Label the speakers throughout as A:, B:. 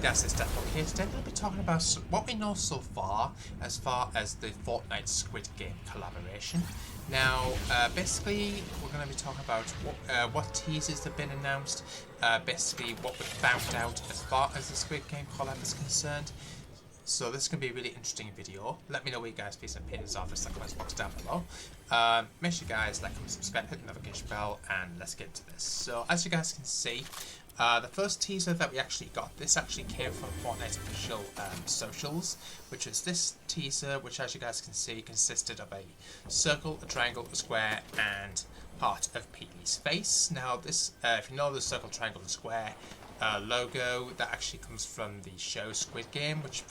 A: guys, it's Death here. Today we're going to be talking about what we know so far as the Fortnite Squid Game collaboration. Now, basically, we're going to be talking about what teasers have been announced, basically what we found out as far as the Squid Game collab is concerned. So this is going to be a really interesting video. Let me know what you guys' please and opinions are in the comments box down below. Make sure you guys like, comment, subscribe, hit the notification bell, and let's get into this. So as you guys can see, the first teaser that we actually got, this actually came from Fortnite's official socials, which is this teaser, which as you guys can see consisted of a circle, a triangle, a square, and part of Peely's face. Now this, if you know the circle, triangle, and square logo, that actually comes from the show Squid Game, which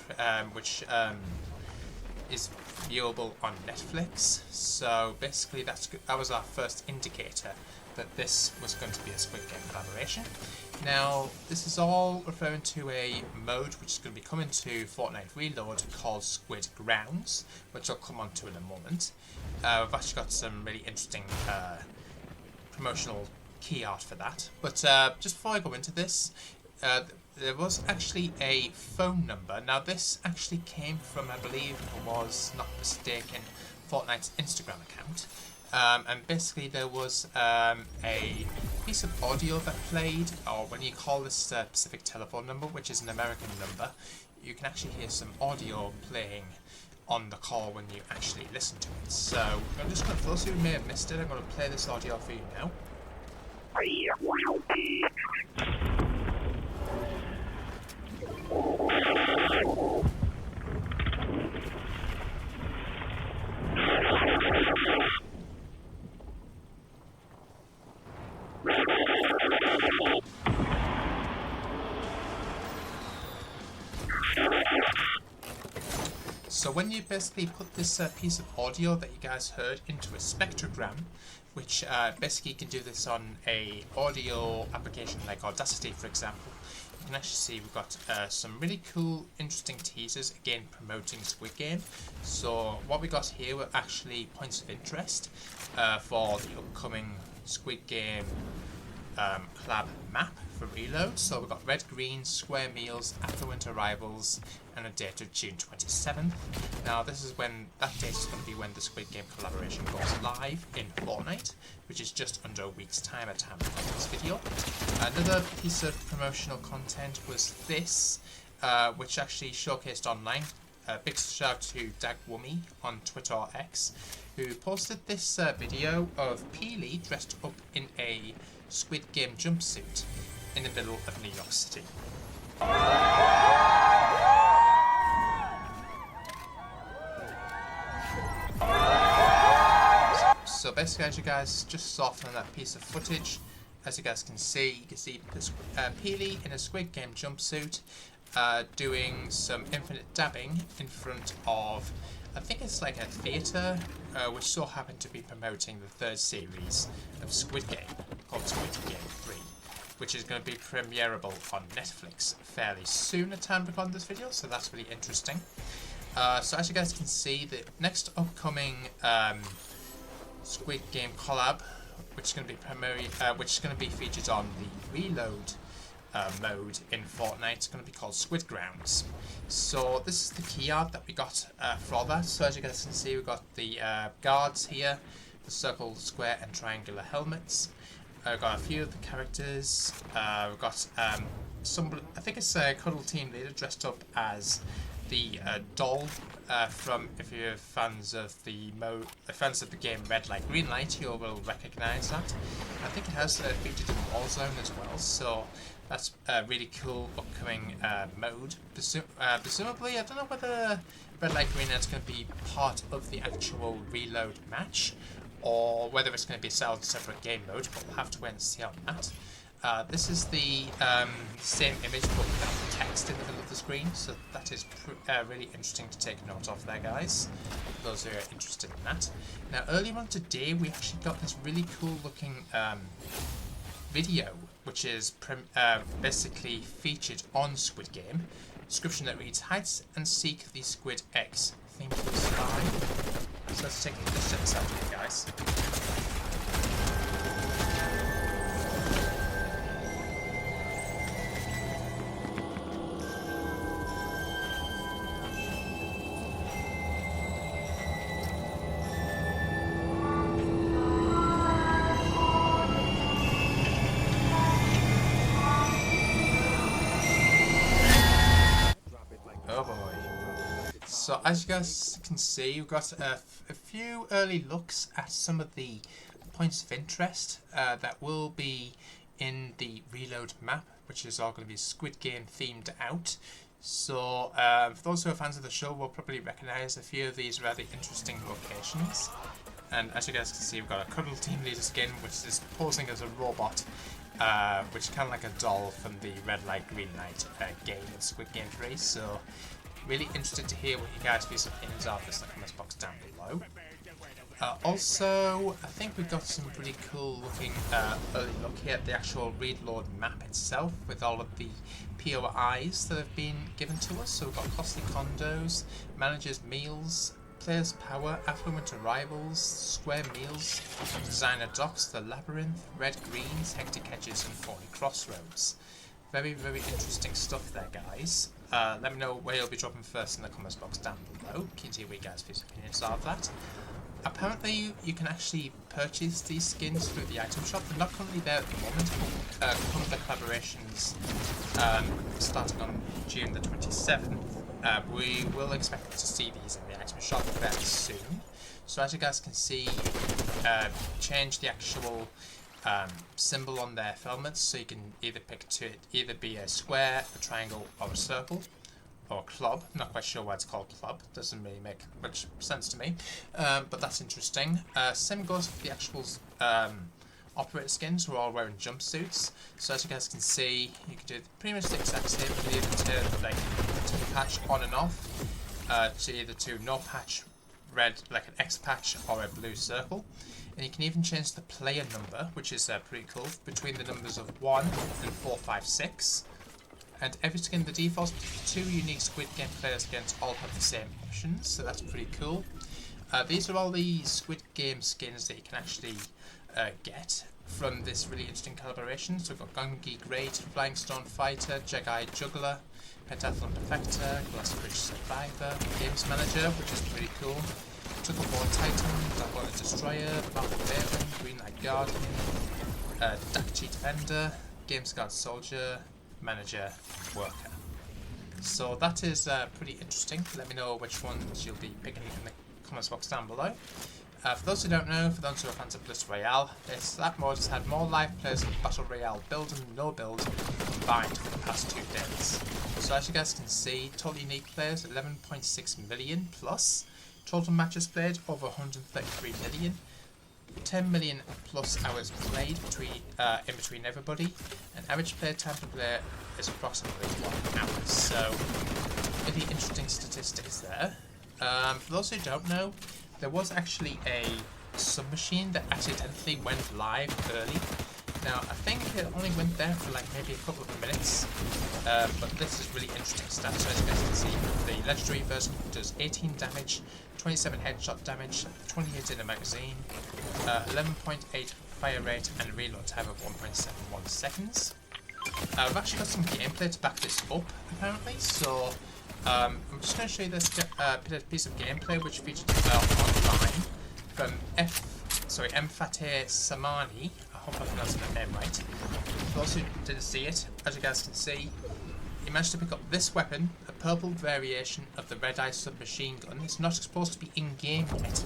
A: is viewable on Netflix. So basically that was our first indicator that this was going to be a Squid Game collaboration. Now this is all referring to a mode which is going to be coming to Fortnite Reload called Squid Grounds, which I'll come on to in a moment. We've actually got some really interesting promotional key art for that. But just before I go into this, there was actually a phone number. Now this actually came from, I believe it was not mistaken, Fortnite's Instagram account. And basically there was a piece of audio that played, or when you call this specific telephone number, which is an American number, you can actually hear some audio playing on the call when you actually listen to it. So I'm just going to, for those who may have missed it, I'm going to play this audio for you now. So when you basically put this piece of audio that you guys heard into a spectrogram, which basically you can do this on a audio application like Audacity, for example, you can actually see we've got some really cool, interesting teasers, again promoting Squid Game. So what we got here were actually points of interest for the upcoming Squid Game collab map for Reload. So we've got red, green, square meals, affluent arrivals, and a date of June 27th. Now this is when, that date is going to be when the Squid Game collaboration goes live in Fortnite, which is just under a week's time at time of this video. Another piece of promotional content was this, which actually showcased online. Big shout out to Dagwumi on Twitter or X, who posted this video of Peely dressed up in a Squid Game jumpsuit in the middle of New York City. So basically, as you guys just saw from that piece of footage, as you guys can see Peely in a Squid Game jumpsuit doing some infinite dabbing in front of, I think it's like a theatre, which so happened to be promoting the third series of Squid Game, called Squid Game 3, which is going to be premierable on Netflix fairly soon at time to record this video, so that's really interesting. So as you guys can see, the next upcoming Squid Game collab, which is going to be featured on the Reload mode in Fortnite, is going to be called Squid Grounds. So this is the key art that we got for that. So as you guys can see, we've got the guards here, the circle, square, and triangular helmets. We've got a few of the characters. We've got some, I think it's a Cuddle Team Leader dressed up as the doll from, if you're fans of the game Red Light Green Light, you will recognise that. I think it has featured in Warzone as well, so that's a really cool upcoming mode. Presumably, I don't know whether Red Light Green Light's going to be part of the actual Reload match, or whether it's going to be a separate game mode, but we'll have to wait and see on that. This is the same image but without the text in the middle of the screen, so that is really interesting to take note of there, guys, for those who are interested in that. Now earlier on today we actually got this really cool looking video, which is basically featured on Squid Game. Description that reads, hide and seek the squid eggs. Think you spy. So let's take a look at this out here, guys. So as you guys can see, we've got a few early looks at some of the points of interest that will be in the reload map, which is all going to be Squid Game themed out. So for those who are fans of the show will probably recognise a few of these rather interesting locations. And as you guys can see, we've got a Cuddle Team Leader skin, which is posing as a robot, which is kind of like a doll from the Red Light Green Light game in Squid Game 3. So really interested to hear what you guys' opinions are of this in the comments box down below. Also, I think we've got some pretty cool looking early look here at the actual reload map itself, with all of the POIs that have been given to us. So we've got costly condos, managers' meals, players' power, affluent arrivals, square meals, designer docks, the labyrinth, red greens, hectic hedges, and thorny crossroads. Very, very interesting stuff there, guys. Let me know where you'll be dropping first in the comments box down below. Keen to hear what you guys' opinions are of that. Apparently, you can actually purchase these skins through the item shop. They're not currently there at the moment, but one of the collaborations starting on June the 27th. We will expect to see these in the item shop very soon. So as you guys can see, change the actual symbol on their filaments, so you can either pick to either be a square, a triangle, or a circle, or a club. I'm not quite sure why it's called club. Doesn't really make much sense to me, but that's interesting. Same goes for the actual operator skins, who are all wearing jumpsuits. So as you guys can see, you can do pretty much the exact same. You can either turn like to patch on and off, to either to no patch, red like an X patch, or a blue circle. And you can even change the player number, which is pretty cool, between the numbers of 1 and 4, 5, 6. And every skin, the default 2 unique Squid Game player skins all have the same options, so that's pretty cool. These are all the Squid Game skins that you can actually get from this really interesting collaboration. So we've got Gungi Great, Flying Stone Fighter, Jedi Juggler, Pentathlon Perfector, Glass Bridge Survivor, Games Manager, which is pretty cool, Tugboat Titan, Dark Destroyer, Marvel Baron, Green Light Guardian, Dakchi Defender, Games Guard Soldier, Manager, Worker. So that is pretty interesting. Let me know which ones you'll be picking in the comments box down below. For those who don't know, for those who are fans of Bliss Royale, that mode has had more live players in Battle Royale build and no build combined for the past 2 days. So as you guys can see, total unique players 11.6 million plus, total matches played over 133 million, 10 million plus hours played in between everybody, and average play time per player is approximately 1 hour. So really interesting statistics there. For those who don't know, there was actually a submachine that accidentally went live early. Now, I think it only went there for like maybe a couple of minutes, but this is really interesting stuff. So as you guys can see, the legendary version does 18 damage, 27 headshot damage, 28 in a magazine, 11.8 fire rate, and reload time of 1.71 seconds. I've actually got some gameplay to back this up, apparently, so I'm just going to show you this piece of gameplay which featured online from Mfateh Samani. I hope I pronounced that name right. For those who didn't see it, as you guys can see, he managed to pick up this weapon, a purple variation of the Red Eye submachine gun. It's not supposed to be in-game yet.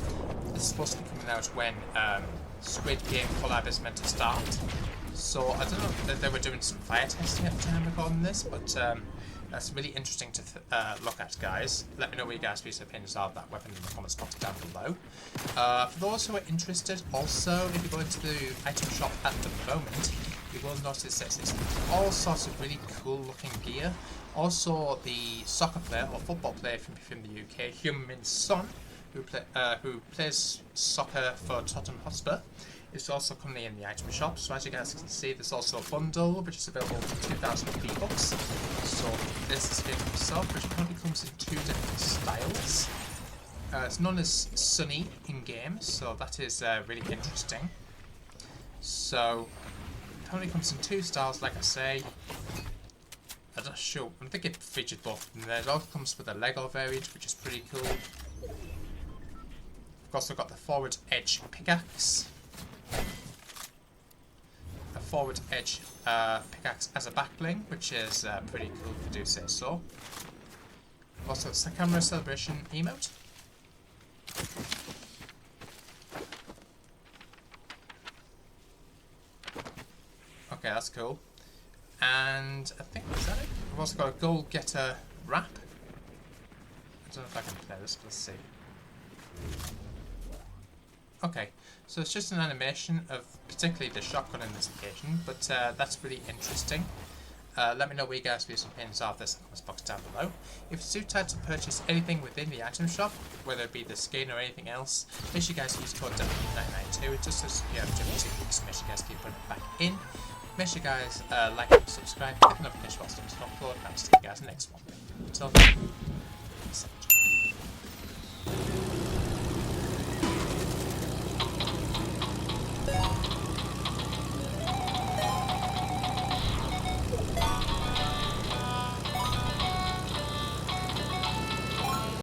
A: It's supposed to be coming out when Squid Game COLLAB is meant to start. So I don't know if they were doing some fire testing at the time recording this, but that's really interesting to look at, guys. Let me know what you guys' opinions are of that weapon in the comments box down below. For those who are interested, also, if you go into the item shop at the moment, you will notice that there's all sorts of really cool looking gear. Also, the soccer player or football player from the UK, Heung-min Son, who plays soccer for Tottenham Hotspur, is also currently in the item shop. So as you guys can see, there's also a bundle which is available for 2,000 V-Bucks. So this is skin himself, which currently comes in 2 different styles. It's known as Sunny in game, so that is really interesting. So it currently comes in 2 styles, like I say. I'm not sure. I think it featured both. And then it also comes with a Lego variant, which is pretty cool. We've also got the forward edge pickaxe. A forward edge pickaxe as a backbling, which is pretty cool if you do say so. Also, it's the camera celebration emote. Okay, that's cool. And I think that's it. I've also got a goal getter wrap. I don't know if I can play this, but let's see. Okay, so it's just an animation of particularly the shotgun in this occasion, but that's really interesting. Let me know what you guys' views and opinions are of this in the box down below. If you do decide to purchase anything within the item shop, whether it be the skin or anything else, make sure you guys use code W992 just as you know, every 2 weeks. Make sure you guys keep putting it back in. Make sure you guys like and subscribe, click the notification bell so you don't upload, and I'll see you guys in the next one. Until then, peace out.